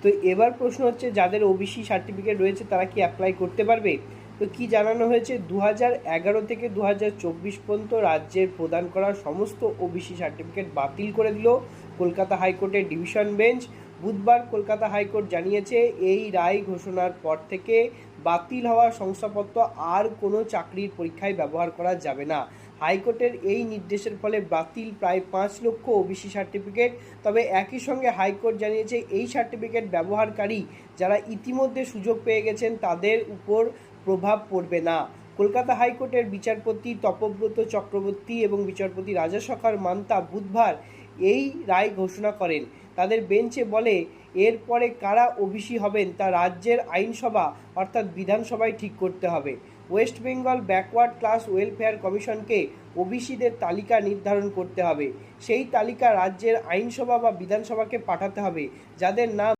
তো এবার প্রশ্ন হচ্ছে, যাদের ওবিসি সার্টিফিকেট রয়েছে তারা কি অ্যাপ্লাই করতে পারবে? তো কি জানানো হয়েছে, 2011 থেকে 2024 পর্যন্ত রাজ্যের প্রদান করা সমস্ত ওবিসি সার্টিফিকেট বাতিল করে দিল কলকাতা হাইকোর্টের ডিভিশন বেঞ্চ। বুধবার কলকাতা হাইকোর্ট জানিয়েছে, এই রায় ঘোষণার পর থেকে বাতিল হওয়া শংসাপত্র আর কোনো চাকরির পরীক্ষায় ব্যবহার করা যাবে না। হাইকোর্টের এই নির্দেশের ফলে বাতিল প্রায় 5 লক্ষ ওবিসি সার্টিফিকেট। তবে একই সঙ্গে হাইকোর্ট জানিয়েছে, এই সার্টিফিকেট ব্যবহারকারী যারা ইতিমধ্যে সুযোগ পেয়ে গেছেন তাদের উপর প্রভাব পড়বে না। কলকাতা হাইকোর্টের বিচারপতি তপব্রত চক্রবর্তী এবং বিচারপতি রাজাশেখর মান্তা বুধবার এই রায় ঘোষণা করেন। তাদের বেঞ্চে বলে, এরপরে কারা ওবিসি হবেন তা রাজ্যের আইনসভা অর্থাৎ বিধানসভায় ঠিক করতে হবে। West Bengal backward class welfare কমিশনকে ওবিসিদের তালিকা নির্ধারণ করতে হবে। সেই তালিকা রাজ্যের আইনসভা বা বিধানসভাকে পাঠাতে হবে। যাদের নাম